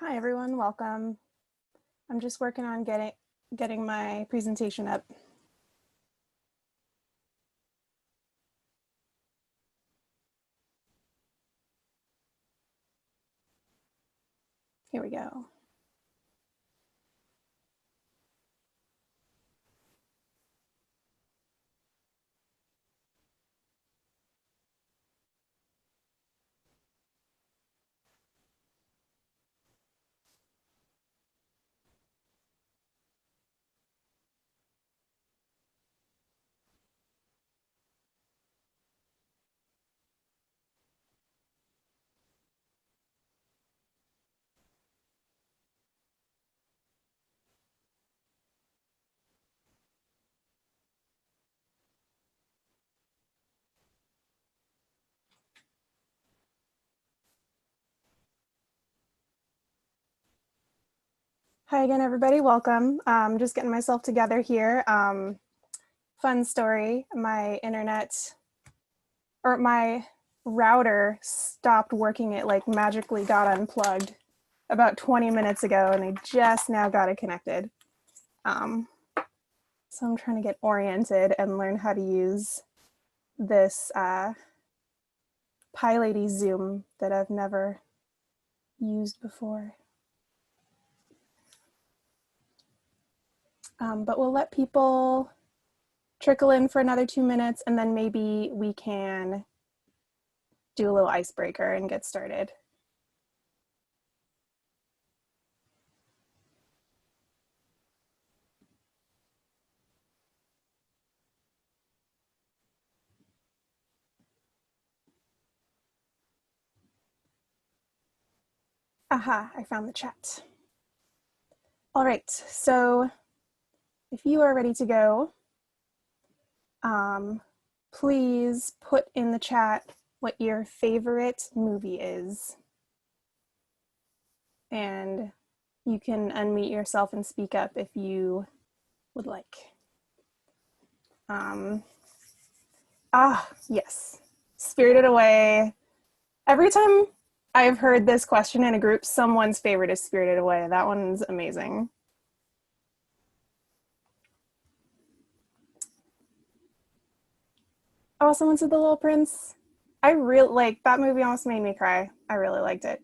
Hi everyone, welcome. I'm just working on getting my presentation up. Here we go. Hi again, everybody. Welcome. Just getting myself together here. Fun story. My router stopped working. It like magically got unplugged about 20 minutes ago, and I just now got it connected. So I'm trying to get oriented and learn how to use this PyLady Zoom that I've never used before. But we'll let people trickle in for another 2 minutes, and then maybe we can do a little icebreaker and get started. Aha, I found the chat. All right, so if you are ready to go, please put in the chat what your favorite movie is. And you can unmute yourself and speak up if you would like. Yes, Spirited Away. Every time I've heard this question in a group, someone's favorite is Spirited Away. That one's amazing. Oh, someone said The Little Prince. I really like that movie. Almost made me cry. I really liked it.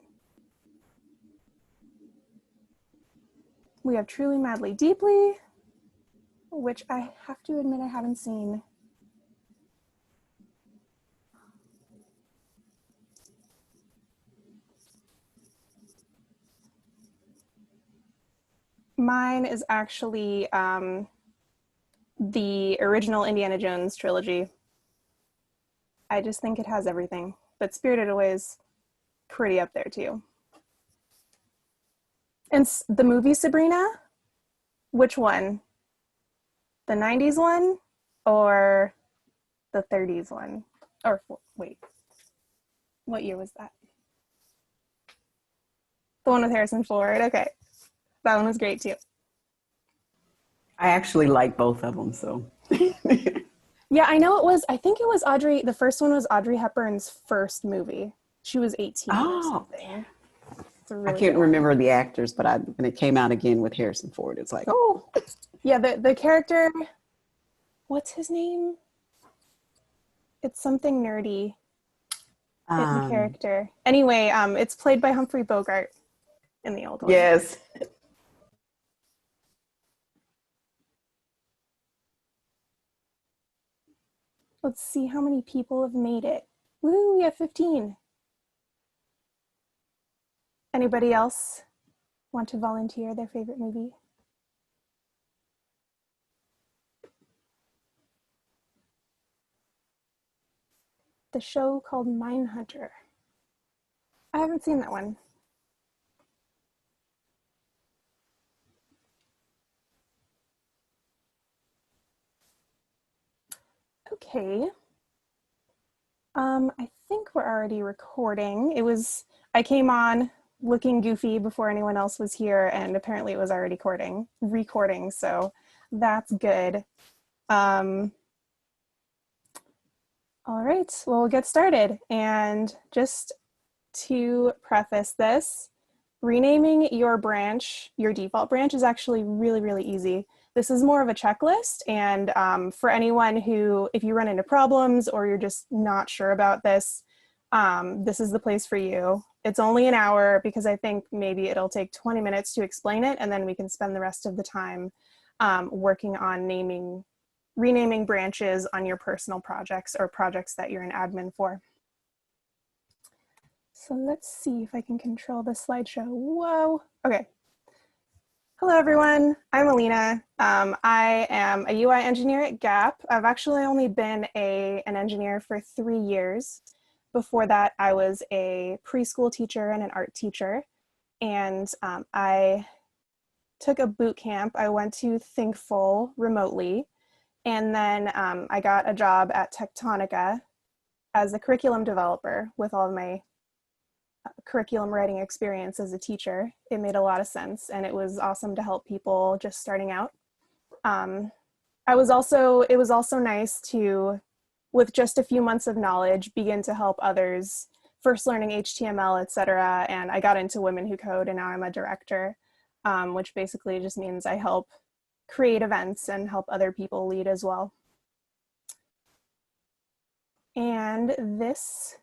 We have Truly, Madly, Deeply, which I have to admit I haven't seen. Mine is actually the original Indiana Jones trilogy. I just think it has everything, but Spirited Away is pretty up there too. And the movie Sabrina, which one? The 90s one or the 30s one? Or wait, what year was that? The one with Harrison Ford. Okay, that one was great too. I actually like both of them, so. Yeah, I know it was, I think it was Audrey, the first one was Audrey Hepburn's first movie. She was 18 or something. Really I can't remember the actors, but when it came out again with Harrison Ford, it's like, oh. Yeah, the character, what's his name? It's something nerdy in character. Anyway, it's played by Humphrey Bogart in the old one. Yes. Let's see how many people have made it. Woo, we have 15. Anybody else want to volunteer their favorite movie? The show called Mindhunter. I haven't seen that one. Okay. I think we're already recording. I came on looking goofy before anyone else was here, and apparently it was already recording, so that's good. All right, well, we'll get started. And just to preface this, renaming your branch, your default branch, is actually really, really easy. This is more of a checklist, and for anyone who, if you run into problems or you're just not sure about this, this is the place for you. It's only an hour because I think maybe it'll take 20 minutes to explain it, and then we can spend the rest of the time working on renaming branches on your personal projects or projects that you're an admin for. So let's see if I can control the slideshow. Whoa, okay. Hello everyone, I'm Alina. I am a UI engineer at Gap. I've actually only been an engineer for 3 years. Before that, I was a preschool teacher and an art teacher. And I took a boot camp. I went to Thinkful remotely. And then I got a job at Tectonica as a curriculum developer with all of my curriculum writing experience as a teacher. It made a lot of sense, and it was awesome to help people just starting out. It was also nice to, with just a few months of knowledge, begin to help others, first learning HTML, etc. And I got into Women Who Code, and now I'm a director, which basically just means I help create events and help other people lead as well. And this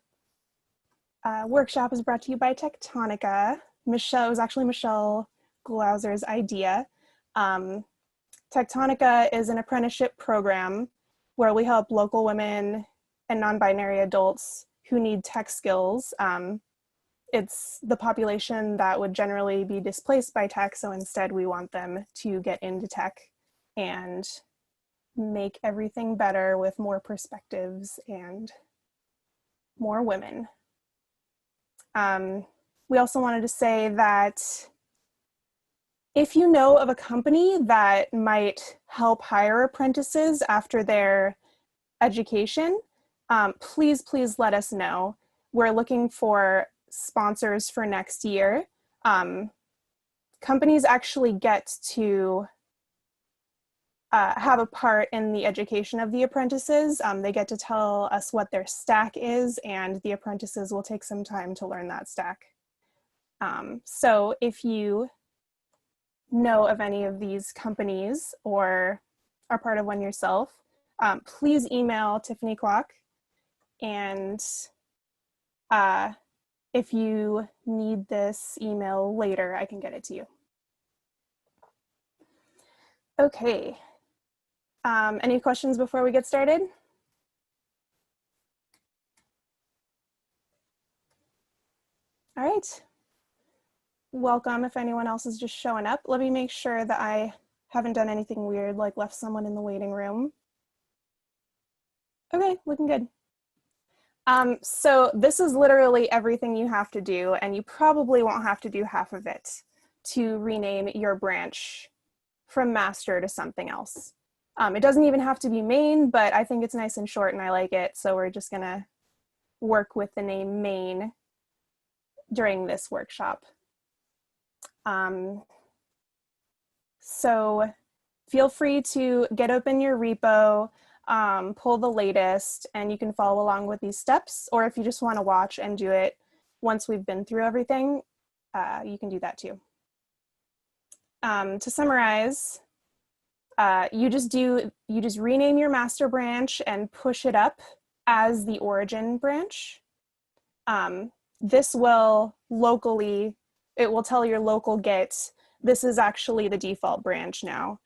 workshop is brought to you by Tectonica. It was actually Michelle Glauser's idea. Tectonica is an apprenticeship program where we help local women and non-binary adults who need tech skills. It's the population that would generally be displaced by tech, so instead we want them to get into tech and make everything better with more perspectives and more women. We also wanted to say that if you know of a company that might help hire apprentices after their education, please let us know. We're looking for sponsors for next year. Companies actually get to have a part in the education of the apprentices. They get to tell us what their stack is, and the apprentices will take some time to learn that stack. So if you know of any of these companies or are part of one yourself, please email Tiffany Kwok, and if you need this email later, I can get it to you. Okay. Any questions before we get started? All right. Welcome if anyone else is just showing up. Let me make sure that I haven't done anything weird, like left someone in the waiting room. Okay, looking good. So this is literally everything you have to do, and you probably won't have to do half of it to rename your branch from master to something else. It doesn't even have to be main, but I think it's nice and short and I like it. So we're just gonna work with the name main during this workshop. So feel free to get open your repo, pull the latest, and you can follow along with these steps. Or if you just wanna watch and do it once we've been through everything, you can do that too. To summarize, you just rename your master branch and push it up as the origin branch. This will locally, it will tell your local Git, this is actually the default branch now.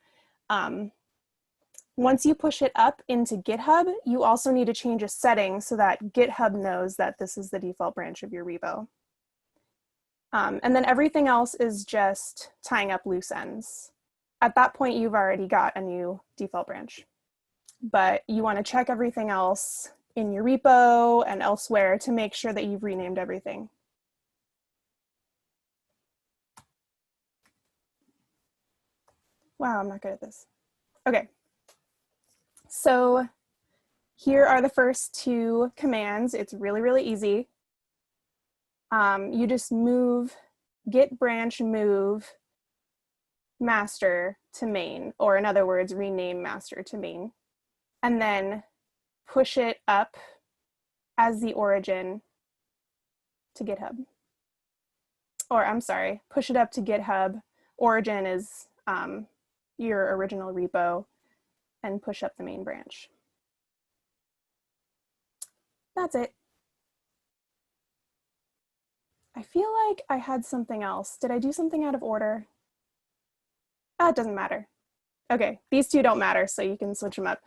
Once you push it up into GitHub, you also need to change a setting so that GitHub knows that this is the default branch of your repo. And then everything else is just tying up loose ends. At that point, you've already got a new default branch, but you want to check everything else in your repo and elsewhere to make sure that you've renamed everything. Wow, I'm not good at this. Okay, so here are the first two commands. It's really easy. You just move git branch move master to main, or in other words, rename master to main, and then push it up as the origin to GitHub. or I'm sorry, push it up to GitHub. Origin is your original repo, and push up the main branch. That's it. I feel like I had something else. Did I do something out of order? It doesn't matter. Okay, these two don't matter, so you can switch them up.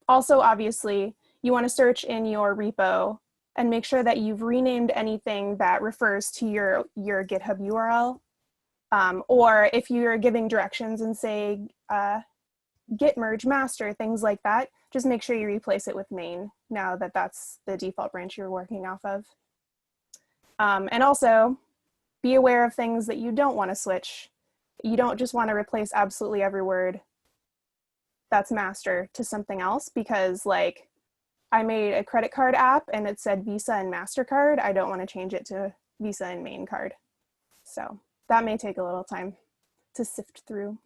Also, obviously, you want to search in your repo and make sure that you've renamed anything that refers to your GitHub URL. Or if you're giving directions and say git merge master, things like that, just make sure you replace it with main now that that's the default branch you're working off of. And also be aware of things that you don't want to switch. You don't just want to replace absolutely every word that's master to something else, because like I made a credit card app and it said Visa and MasterCard. I don't want to change it to Visa and main card. So that may take a little time to sift through.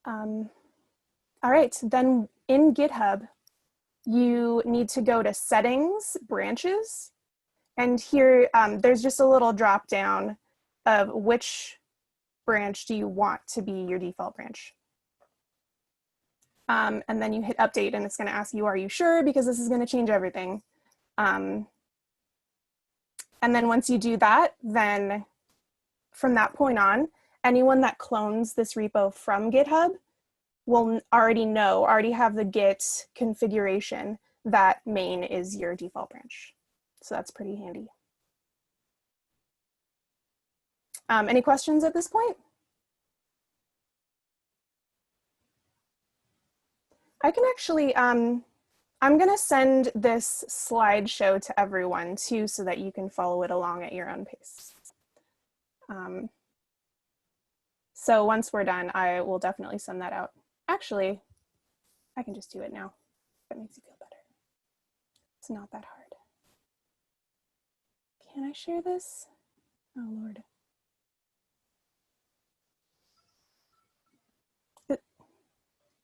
All right, then in GitHub, you need to go to settings, branches, and here there's just a little drop down of which branch do you want to be your default branch. And then you hit update and it's gonna ask you, are you sure? Because this is gonna change everything. And then once you do that, then from that point on, anyone that clones this repo from GitHub will already have the Git configuration that main is your default branch. So that's pretty handy. Any questions at this point? I can actually, I'm gonna send this slideshow to everyone too, so that you can follow it along at your own pace. So once we're done, I will definitely send that out. Actually, I can just do it now. That makes you feel better. It's not that hard. Can I share this? Oh, Lord.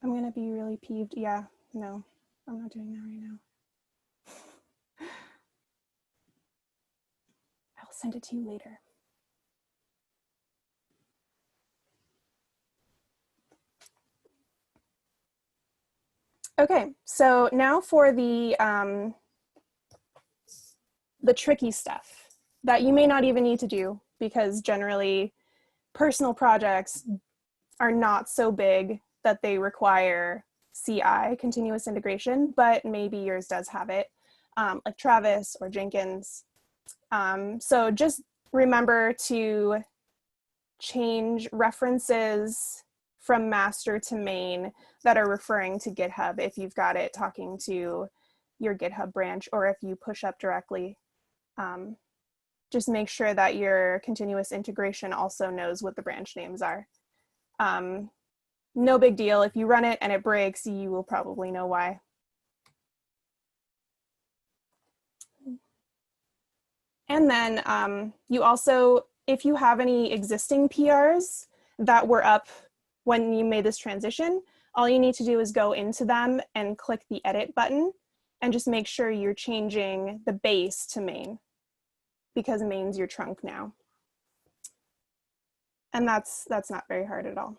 I'm gonna be really peeved. Yeah, no, I'm not doing that right now. I'll send it to you later. Okay, so now for the tricky stuff that you may not even need to do, because generally personal projects are not so big that they require CI, continuous integration, but maybe yours does have it, like Travis or Jenkins. So just remember to change references from master to main that are referring to GitHub if you've got it talking to your GitHub branch, or if you push up directly. Just make sure that your continuous integration also knows what the branch names are. No big deal. If you run it and it breaks, you will probably know why. And then you also, if you have any existing PRs that were up when you made this transition, all you need to do is go into them and click the edit button and just make sure you're changing the base to main, because main's your trunk now. And that's not very hard at all.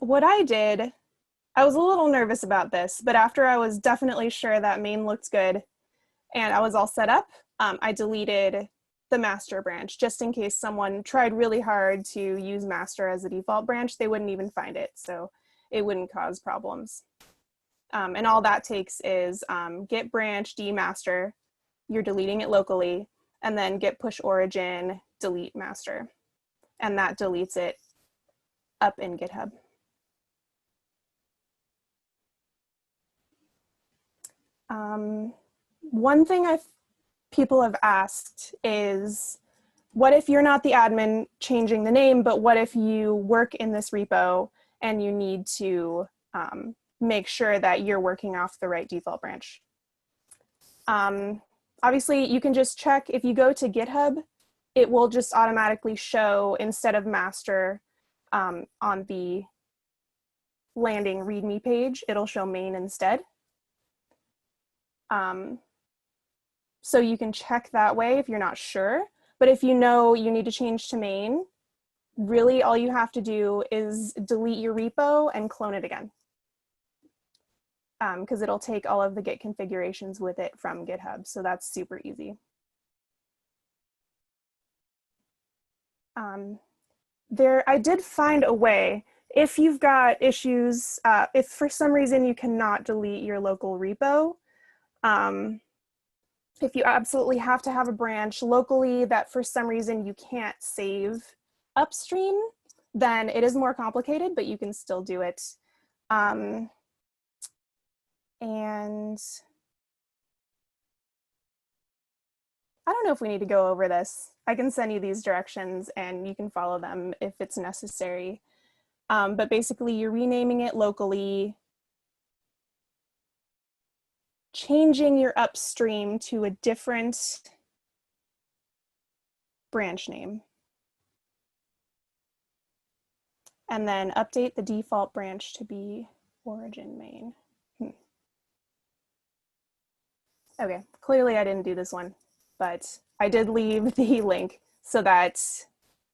What I did, I was a little nervous about this, but after I was definitely sure that main looked good and I was all set up, I deleted the master branch just in case someone tried really hard to use master as a default branch. They wouldn't even find it, so it wouldn't cause problems. And all that takes is git branch dmaster, you're deleting it locally, and then git push origin delete master, and that deletes it up in GitHub. One thing people have asked is, what if you're not the admin changing the name, but what if you work in this repo and you need to make sure that you're working off the right default branch? Obviously, you can just check. If you go to GitHub, it will just automatically show, instead of master, on the landing README page, it'll show main instead. So you can check that way if you're not sure. But if you know you need to change to main, really all you have to do is delete your repo and clone it again. Because it'll take all of the Git configurations with it from GitHub. So that's super easy. I did find a way. If you've got issues, if for some reason you cannot delete your local repo, if you absolutely have to have a branch locally that for some reason you can't save upstream, then it is more complicated, but you can still do it. And I don't know if we need to go over this. I can send you these directions and you can follow them if it's necessary. But basically you're renaming it locally, changing your upstream to a different branch name, and then update the default branch to be origin main. Okay, clearly I didn't do this one, but I did leave the link so that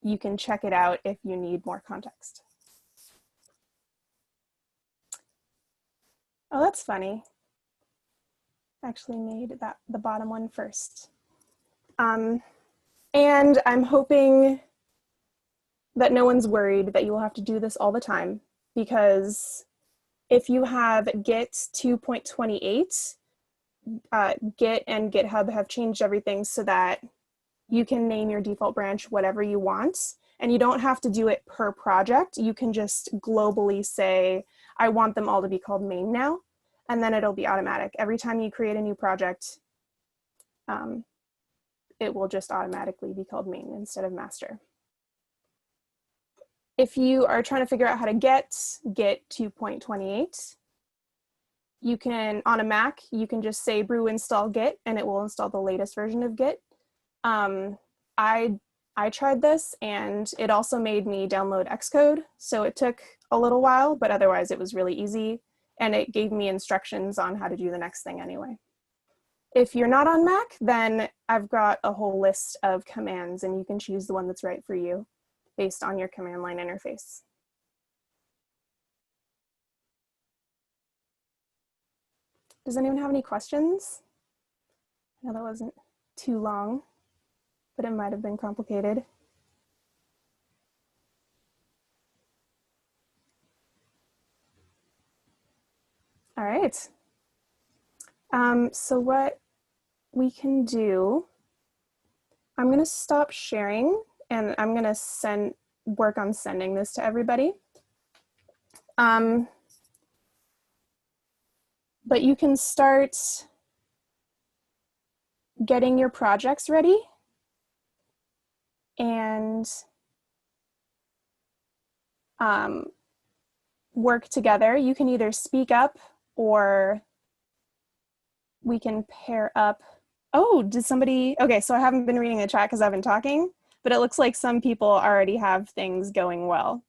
you can check it out if you need more context. Oh, that's funny. Actually made that the bottom one first. And I'm hoping that no one's worried that you will have to do this all the time, because if you have Git 2.28, Git and GitHub have changed everything so that you can name your default branch whatever you want, and you don't have to do it per project. You can just globally say, I want them all to be called main now, and then it'll be automatic. Every time you create a new project, it will just automatically be called main instead of master. If you are trying to figure out how to get Git 2.28, you can, on a Mac, you can just say brew install Git and it will install the latest version of Git. I tried this and it also made me download Xcode. So it took a little while, but otherwise it was really easy. And it gave me instructions on how to do the next thing anyway. If you're not on Mac, then I've got a whole list of commands and you can choose the one that's right for you based on your command line interface. Does anyone have any questions? I know that wasn't too long, but it might have been complicated. All right. So what we can do, I'm going to stop sharing and I'm going to work on sending this to everybody. But you can start getting your projects ready and work together. You can either speak up or we can pair up. Oh, did somebody, okay, so I haven't been reading the chat because I've been talking, but it looks like some people already have things going well.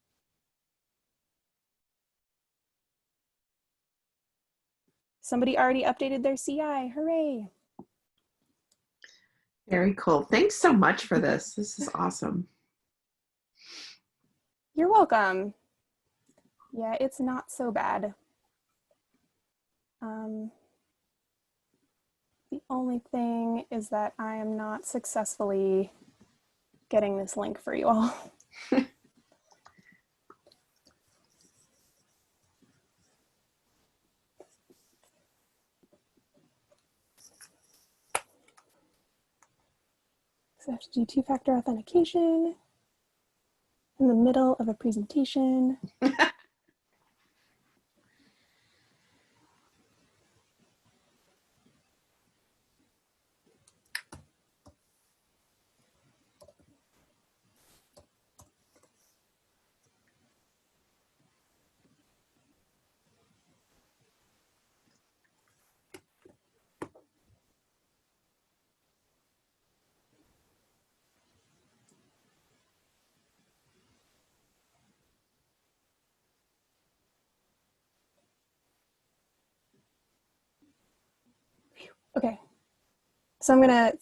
Somebody already updated their CI, hooray. Very cool. Thanks so much for this. This is awesome. You're welcome. Yeah, it's not so bad. The only thing is that I am not successfully getting this link for you all. So I have to do two-factor authentication in the middle of a presentation. Okay. So I'm gonna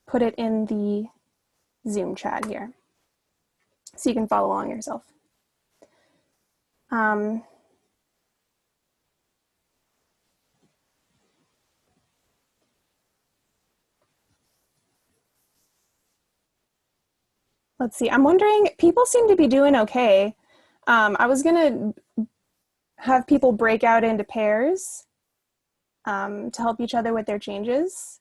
put it in the Zoom chat here so you can follow along yourself. Let's see. I'm wondering, people seem to be doing okay. I was gonna have people break out into pairs to help each other with their changes.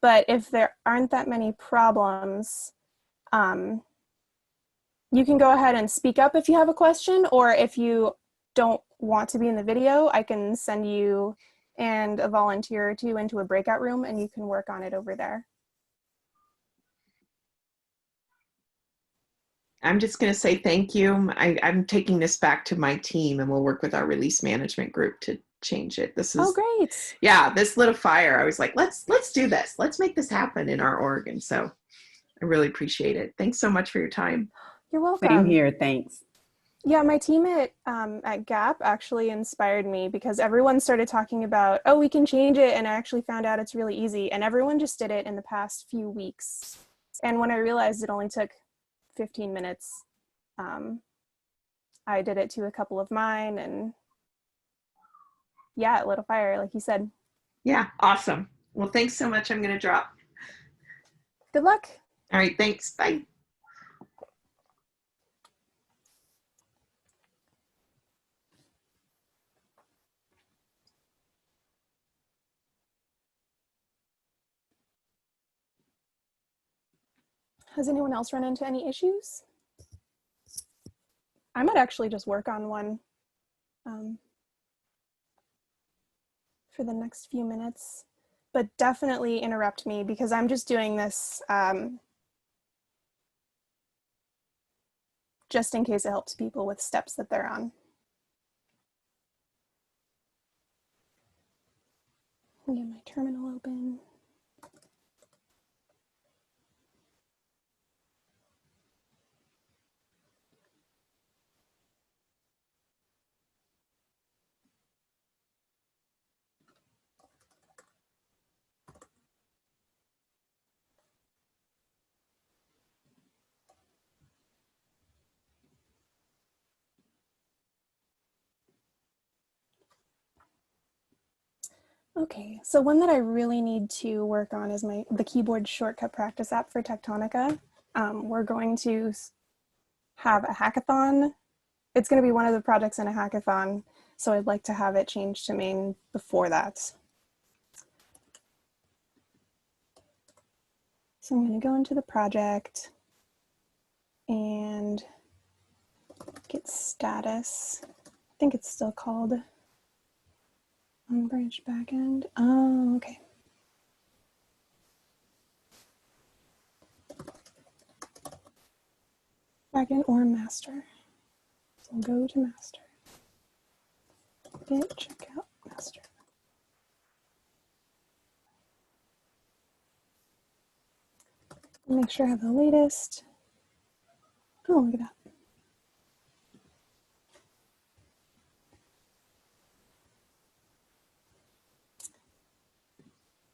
But if there aren't that many problems, you can go ahead and speak up if you have a question, or if you don't want to be in the video, I can send you and a volunteer or two into a breakout room and you can work on it over there. I'm just going to say thank you. I'm taking this back to my team and we'll work with our release management group to change it. This is, oh, great. Yeah, this lit a fire. I was like, let's do this. Let's make this happen in our org. And so I really appreciate it. Thanks so much for your time. You're welcome. Same here. Thanks. Yeah, my team at Gap actually inspired me because everyone started talking about, oh, we can change it. And I actually found out it's really easy. And everyone just did it in the past few weeks. And when I realized it only took 15 minutes, I did it to a couple of mine. And yeah, it lit a fire, like you said. Yeah, awesome. Well, thanks so much. I'm going to drop. Good luck. All right, thanks. Bye. Has anyone else run into any issues? I might actually just work on one for the next few minutes, but definitely interrupt me because I'm just doing this just in case it helps people with steps that they're on. Let me get my terminal open. Okay, so one that I really need to work on is the keyboard shortcut practice app for Tectonica. We're going to have a hackathon. It's going to be one of the projects in a hackathon, so I'd like to have it changed to main before that. So I'm going to go into the project and get status. I think it's still called unbranched backend. Oh, okay. Backend or master. So we'll go to master. Git checkout master. Make sure I have the latest. Oh, look at that.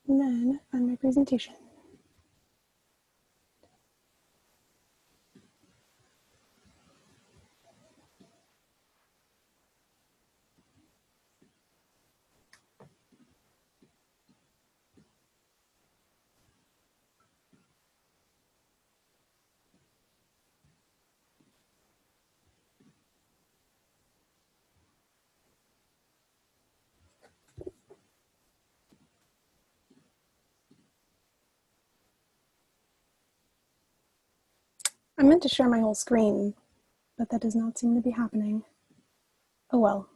And then find my presentation. I meant to share my whole screen, but that does not seem to be happening. Oh well.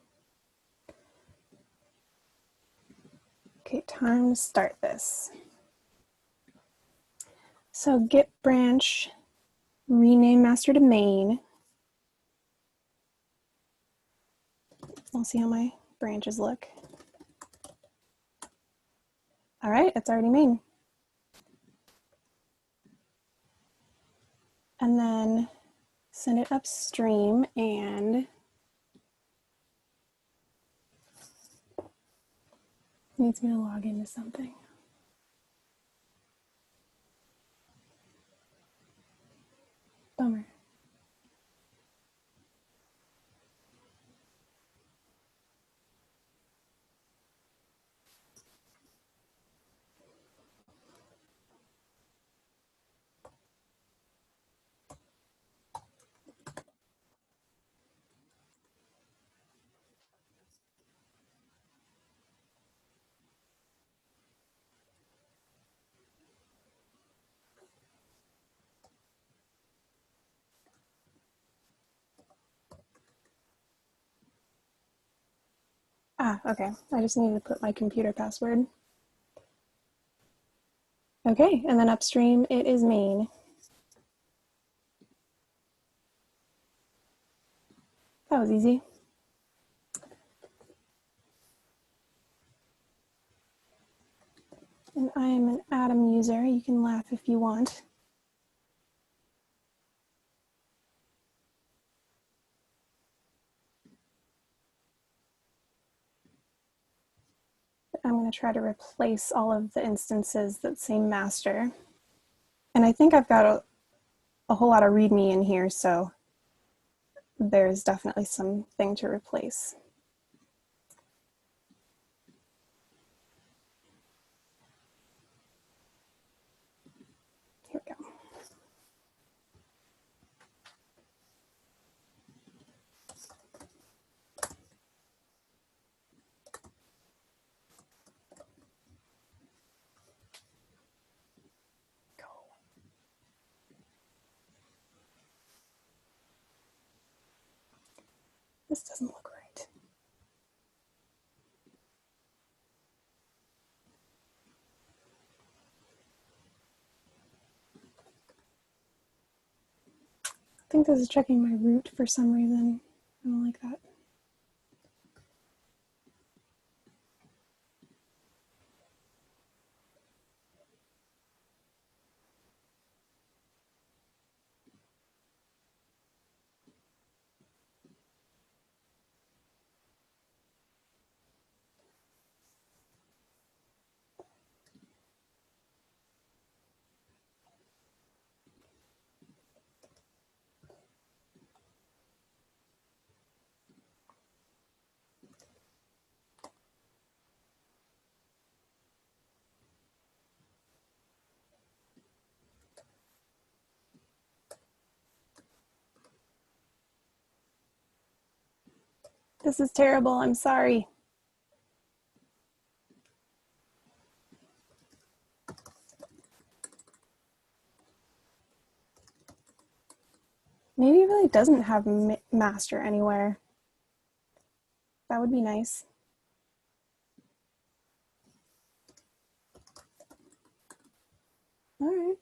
Okay, time to start this. So git branch, rename master to main. We'll see how my branches look. All right, it's already main. And then send it upstream and needs me to log into something. Okay. I just need to put my computer password. Okay, and then upstream it is main. That was easy. And I am an Atom user. You can laugh if you want. But I'm going to try to replace all of the instances that say master. And I think I've got a whole lot of README in here, so there's definitely something to replace. Here we go. This doesn't look right. I think this is checking my root for some reason. I don't like that. This is terrible. I'm sorry. Maybe it really doesn't have master anywhere. That would be nice. All right.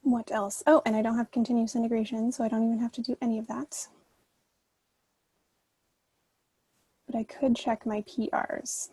What else? Oh, and I don't have continuous integration, so I don't even have to do any of that. But I could check my PRs.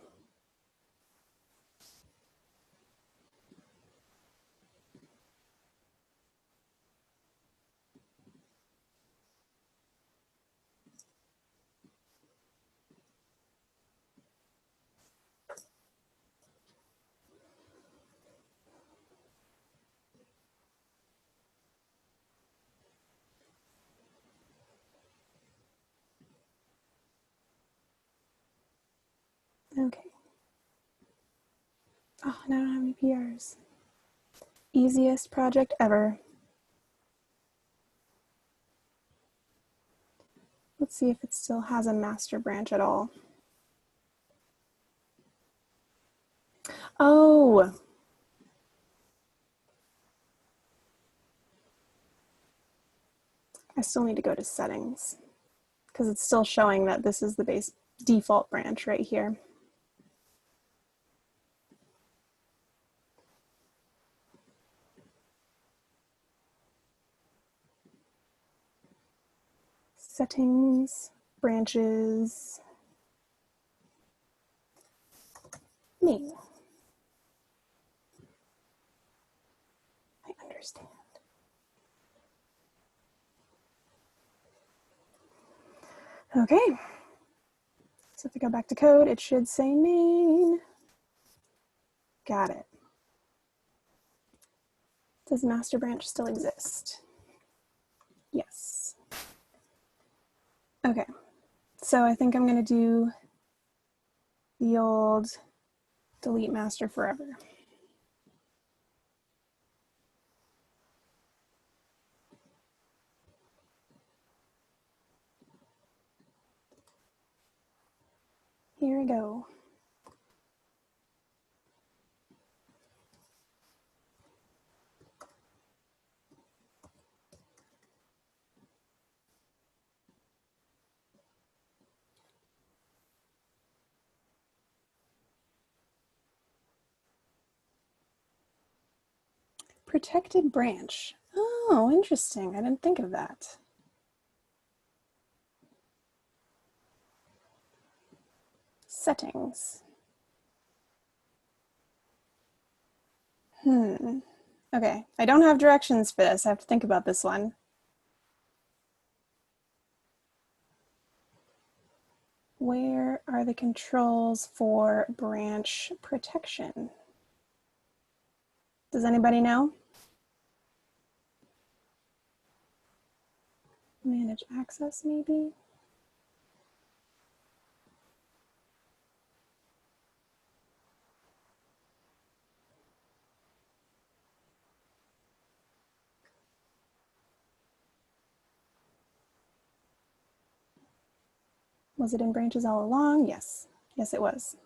Okay. Oh, now I don't have any PRs. Easiest project ever. Let's see if it still has a master branch at all. Oh, I still need to go to settings because it's still showing that this is the base default branch right here. Settings, branches, main. I understand. Okay. So if I go back to code, it should say main. Got it. Does master branch still exist? Yes. Okay. So I think I'm going to do the old delete master forever. Here we go. Protected branch. Oh, interesting. I didn't think of that. Settings. Okay, I don't have directions for this. I have to think about this one. Where are the controls for branch protection? Does anybody know? Manage access, maybe? Was it in branches all along? Yes. Yes, it was.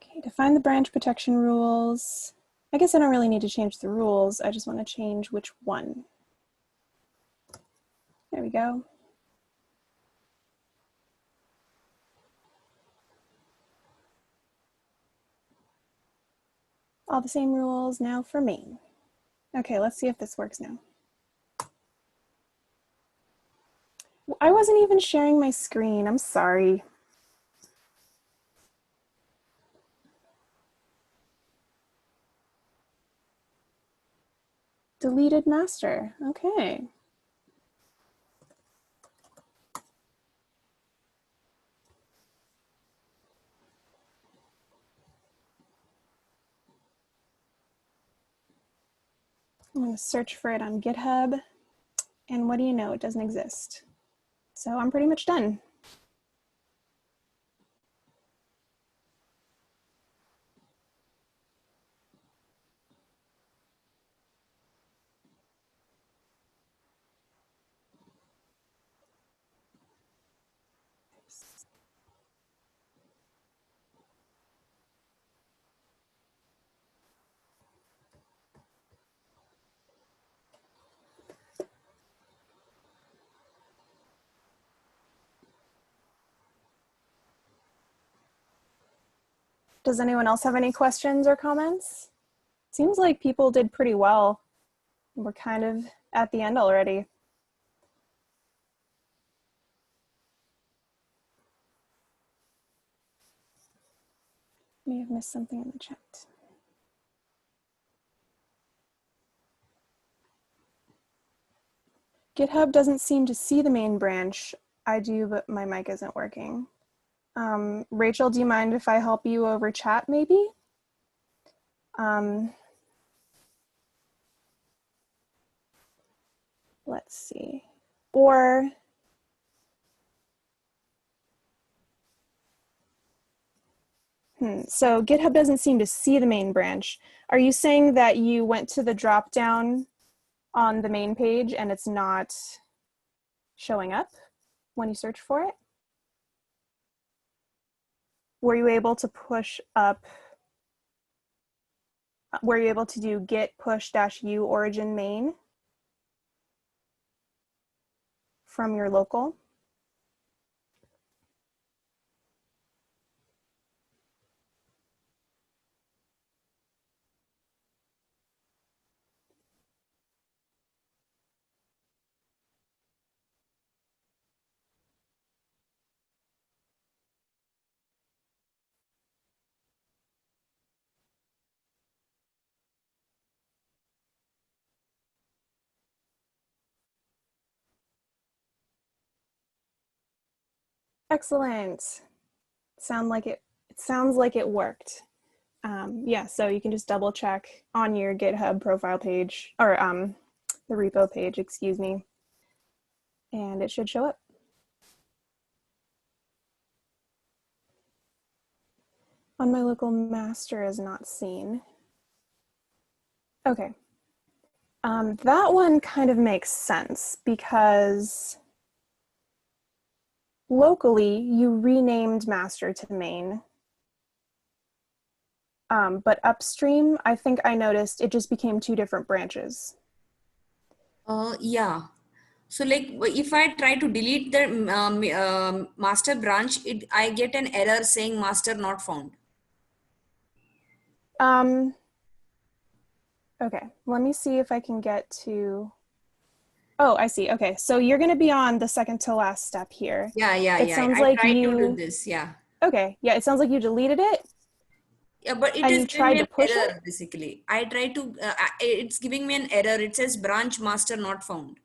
Okay, define the branch protection rules. I guess I don't really need to change the rules. I just want to change which one. There we go. All the same rules now for main. Okay, let's see if this works now. I wasn't even sharing my screen. I'm sorry. Deleted master. Okay. I'm going to search for it on GitHub. And what do you know? It doesn't exist. So I'm pretty much done. Does anyone else have any questions or comments? Seems like people did pretty well. We're kind of at the end already. May have missed something in the chat. GitHub doesn't seem to see the main branch. I do, but my mic isn't working. Rachel, do you mind if I help you over chat maybe? Let's see. Or so GitHub doesn't seem to see the main branch. Are you saying that you went to the drop down on the main page and it's not showing up when you search for it? Were you able to push up? Were you able to do git push -u origin main from your local? Excellent. It sounds like it worked. Yeah, so you can just double check on your GitHub profile page, or the repo page, excuse me, and it should show up. On my local master is not seen. Okay. That one kind of makes sense because locally you renamed master to main. But upstream, I think I noticed it just became two different branches. Yeah. So like if I try to delete the master branch, I get an error saying master not found. Okay, let me see if I can get to, oh, I see. Okay, so you're going to be on the second to last step here. Yeah. It sounds I like tried to do you, this. Yeah. okay, yeah, it sounds like you deleted it Yeah, but it and is you giving tried me to an push it. error basically. I try to, it's giving me an error. It says branch master not found.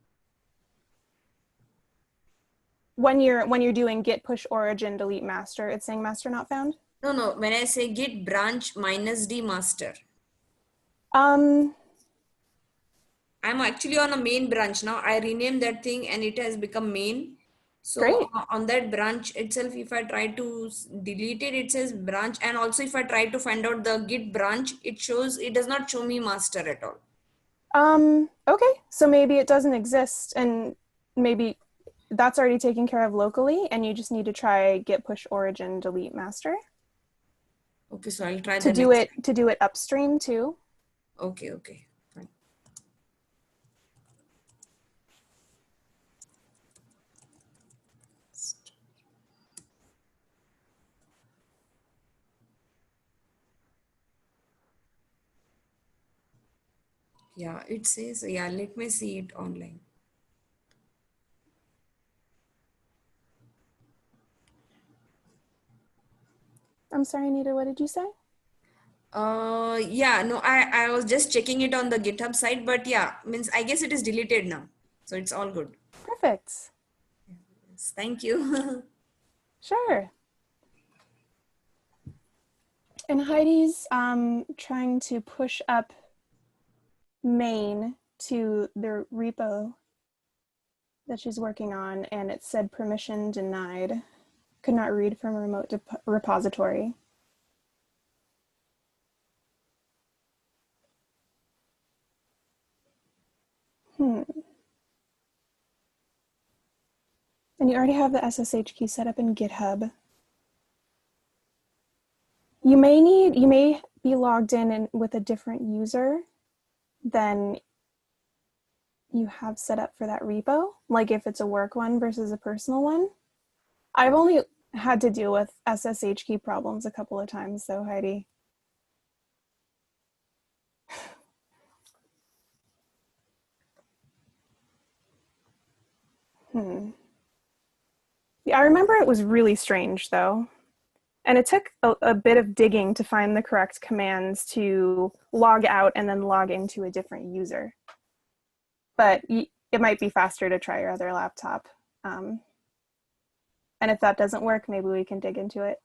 When you're doing git push origin delete master, it's saying master not found. No. When I say git branch -d master, Um, I'm actually on a main branch now. I renamed that thing and it has become main. So great. on that branch itself, if I try to delete it, it says branch. And also if I try to find out the git branch, it does not show me master at all. Okay, so maybe it doesn't exist and maybe that's already taken care of locally and you just need to try git push origin delete master Okay, so I'll try to the do next. it upstream too. Okay, fine. Yeah, it says, yeah, let me see it online. I'm sorry, Nita, what did you say? Yeah, no, I was just checking it on the GitHub site, but yeah, means I guess it is deleted now. So it's all good. Perfect. Yes, thank you. Sure. And Heidi's trying to push up main to the repo that she's working on, and it said permission denied. Could not read from a remote repository. And you already have the SSH key set up in GitHub. You may be logged in with a different user than you have set up for that repo, like if it's a work one versus a personal one. I've only had to deal with SSH key problems a couple of times though, Heidi. Yeah, I remember it was really strange though. And it took a bit of digging to find the correct commands to log out and then log into a different user. But it might be faster to try your other laptop. And if that doesn't work, maybe we can dig into it.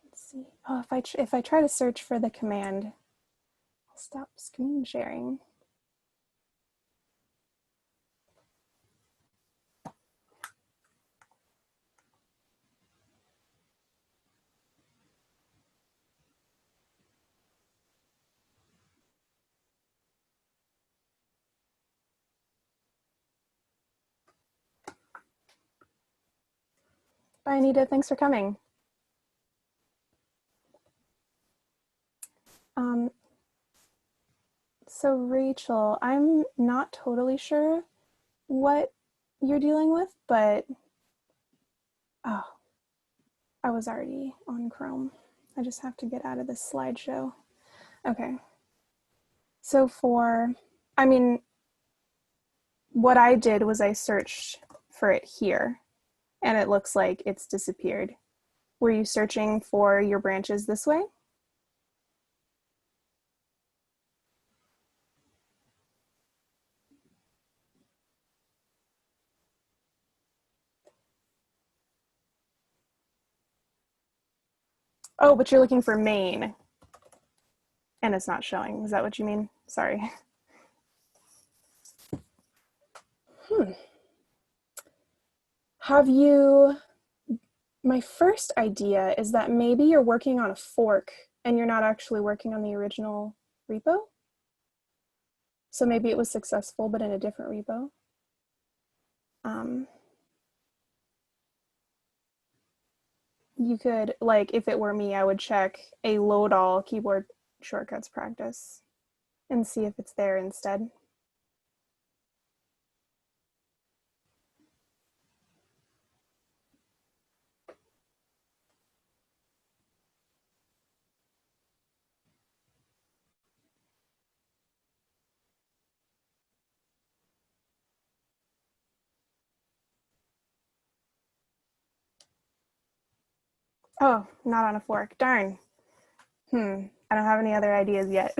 Let's see. Oh, if I try to search for the command, I'll stop screen sharing. Bye, Anita. Thanks for coming. So Rachel, I'm not totally sure what you're dealing with, but oh, I was already on Chrome. I just have to get out of this slideshow. Okay. So what I did was I searched for it here and it looks like it's disappeared. Were you searching for your branches this way? Oh, but you're looking for main. And it's not showing. Is that what you mean? Sorry. Have you, my first idea is that maybe you're working on a fork and you're not actually working on the original repo. So maybe it was successful, but in a different repo. You could, like, if it were me, I would check a Lodahl keyboard shortcuts practice and see if it's there instead. Oh, not on a fork. Darn. I don't have any other ideas yet.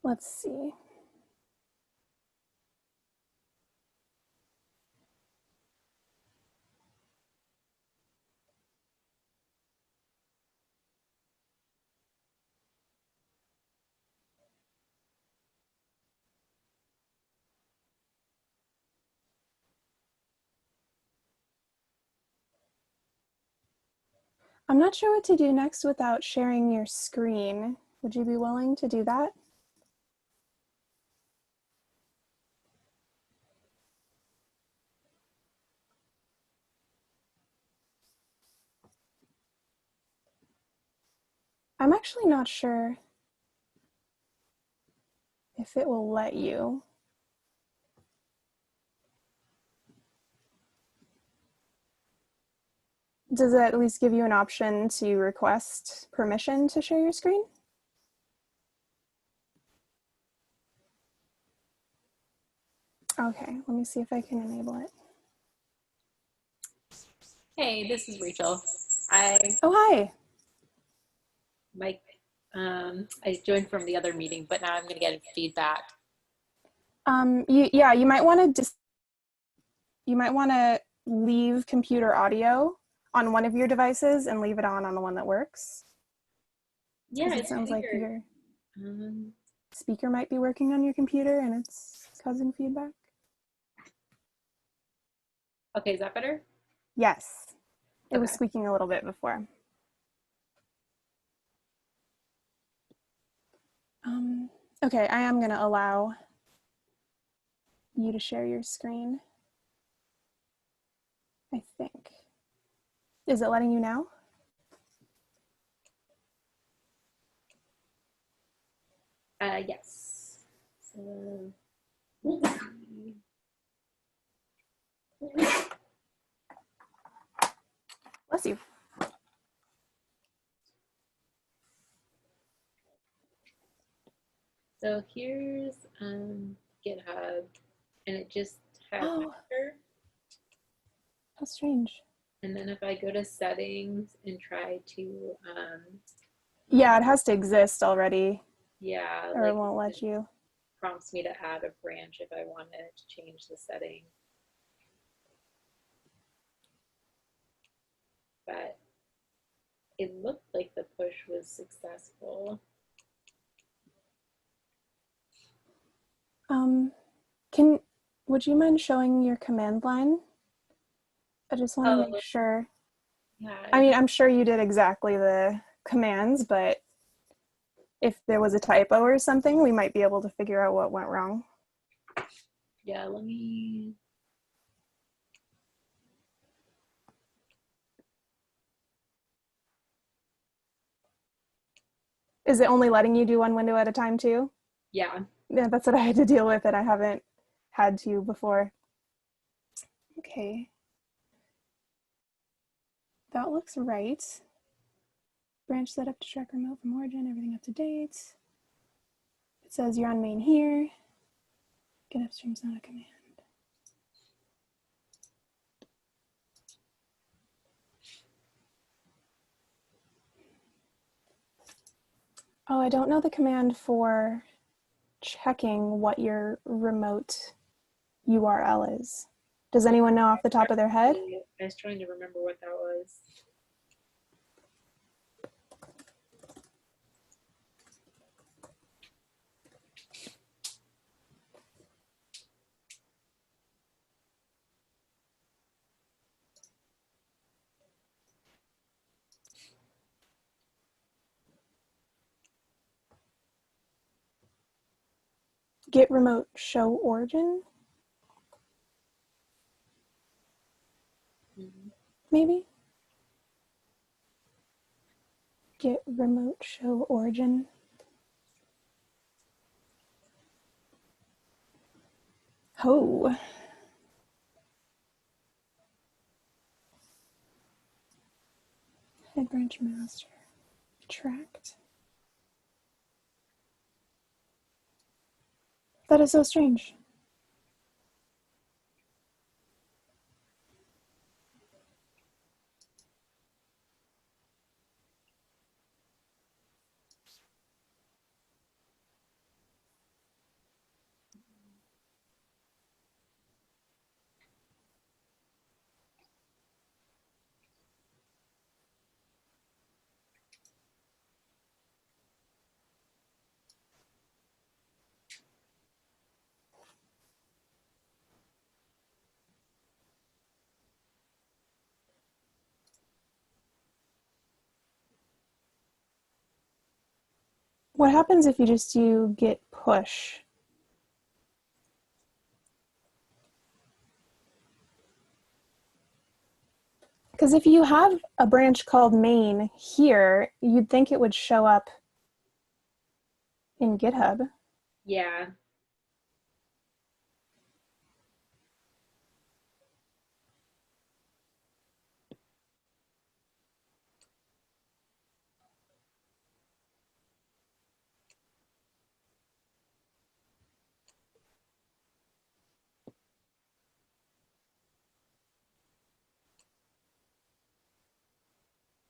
Let's see. I'm not sure what to do next without sharing your screen. Would you be willing to do that? I'm actually not sure if it will let you. Does it at least give you an option to request permission to share your screen? Okay, let me see if I can enable it. Hey, this is Rachel. Oh, hi. Mike, I joined from the other meeting, but now I'm going to get feedback. Yeah, you might want to leave computer audio on one of your devices and leave it on the one that works. Yeah, it sounds like your um, speaker might be working on your computer and it's causing feedback. okay, is that better? Yes, it was Okay. squeaking a little bit before. Okay, I am going to allow you to share your screen, I think. Is it letting you now? Yes. So, Bless you. so here's GitHub, and it just has Oh, master. how strange. And then if I go to settings and try to, Yeah, it has to exist already, yeah, or it like won't let you. prompts me to add a branch if I wanted to change the setting. But it looked like the push was successful. Would you mind showing your command line? I just want to make sure. Yeah. I mean, I'm sure you did exactly the commands, but if there was a typo or something, we might be able to figure out what went wrong. Yeah, let me. Is it only letting you do one window at a time too? Yeah. Yeah, that's what I had to deal with, and I haven't had to before. Okay. That looks right. Branch set up to track remote from origin, everything up to date. It says you're on main here. Get upstream's not a command. Oh, I don't know the command for checking what your remote URL is. Does anyone know off the top of their head? I was trying to remember what that was. Git remote show origin? Maybe? Git remote show origin. Oh. Head branch master. Tracked. That is so strange. What happens if you just do git push? Because if you have a branch called main here, you'd think it would show up in GitHub. Yeah.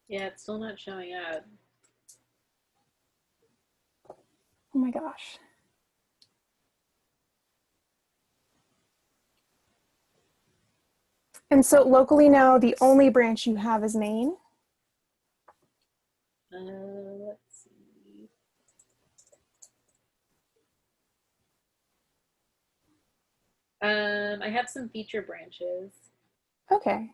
Yeah, it's still not showing up. Oh my gosh. And so locally now, the only branch you have is main? Let's see. I have some feature branches. Okay.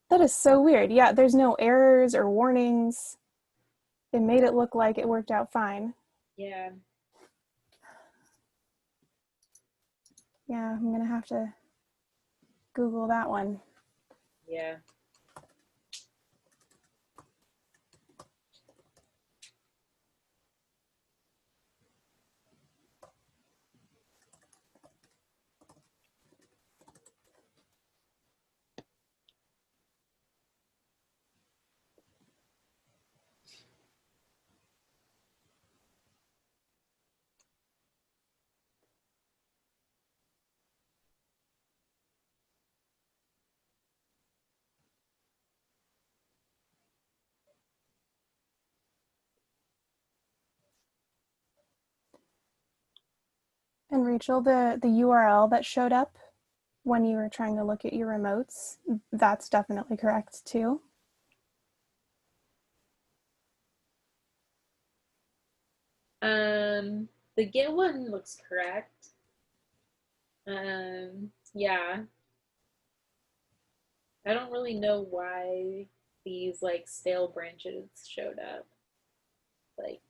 That is so weird. Yeah, there's no errors or warnings. It made it look like it worked out fine. Yeah. Yeah, I'm gonna have to Google that one. Yeah. And Rachel, the URL that showed up when you were trying to look at your remotes, that's definitely correct too. The Git one looks correct. Yeah. I don't really know why these like stale branches showed up. Like,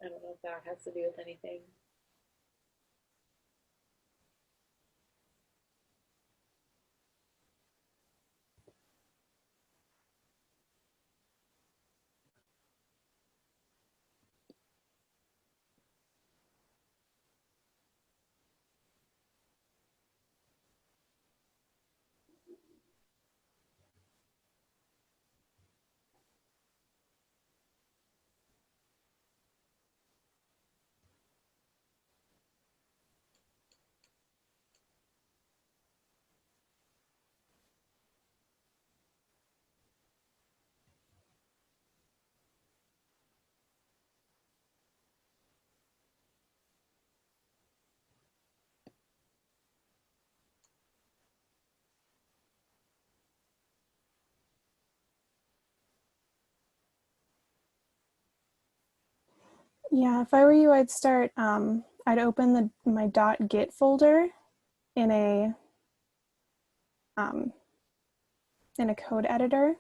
I don't know if that has to do with anything. Yeah, if I were you, I'd start, I'd open my .git folder in a, um, in a code editor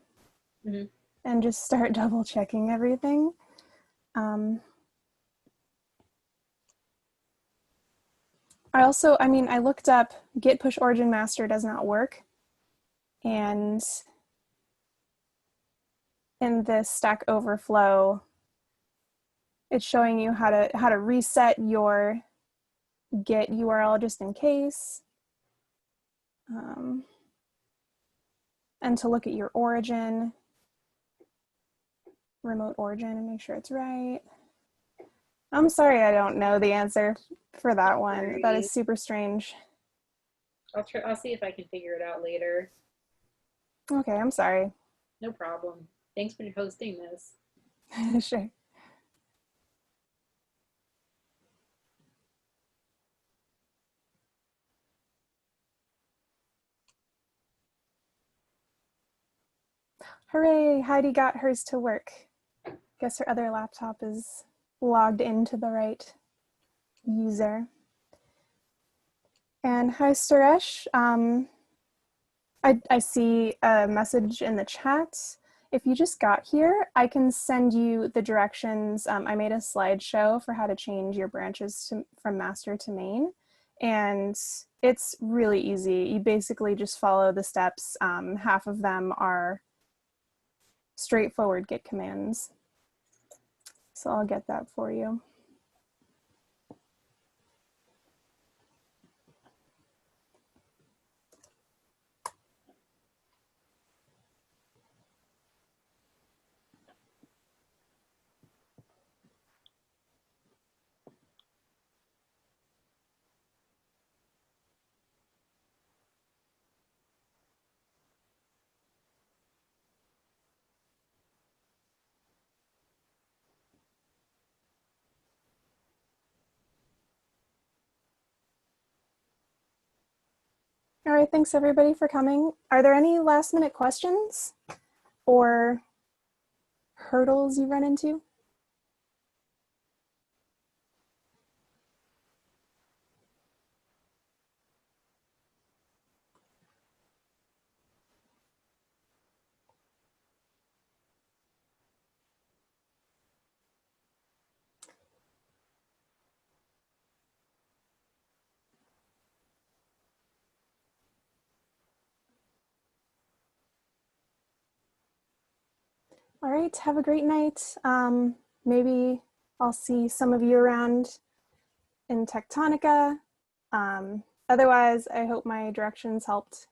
Mm-hmm. and just start double checking everything. I looked up git push origin master does not work. And in this Stack Overflow, it's showing you how to reset your Git URL just in case. And to look at your origin, remote origin, and make sure it's right. I'm sorry I don't know the answer for that one. That is super strange. I'll see if I can figure it out later. Okay, I'm sorry. No problem. Thanks for hosting this. Sure. Hooray, Heidi got hers to work. Guess her other laptop is logged into the right user. And hi, Suresh. I see a message in the chat. If you just got here, I can send you the directions. I made a slideshow for how to change your branches from master to main. And it's really easy. You basically just follow the steps. Half of them are straightforward Git commands. So I'll get that for you. All right, thanks everybody for coming. Are there any last minute questions or hurdles you run into? All right, have a great night. Maybe I'll see some of you around in Tectonica. Otherwise, I hope my directions helped.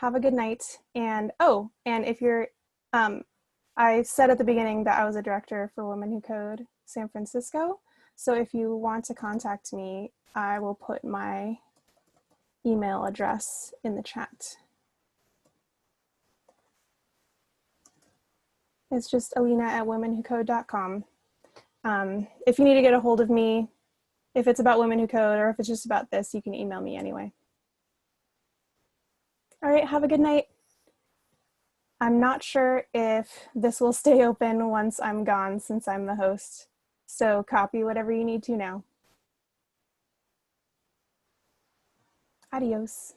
Have a good night. And if you're, I said at the beginning that I was a director for Women Who Code San Francisco. So if you want to contact me, I will put my email address in the chat. It's just alina@womenwhocode.com. If you need to get a hold of me, if it's about Women Who Code or if it's just about this, you can email me anyway. All right, have a good night. I'm not sure if this will stay open once I'm gone since I'm the host. So copy whatever you need to now. Adios.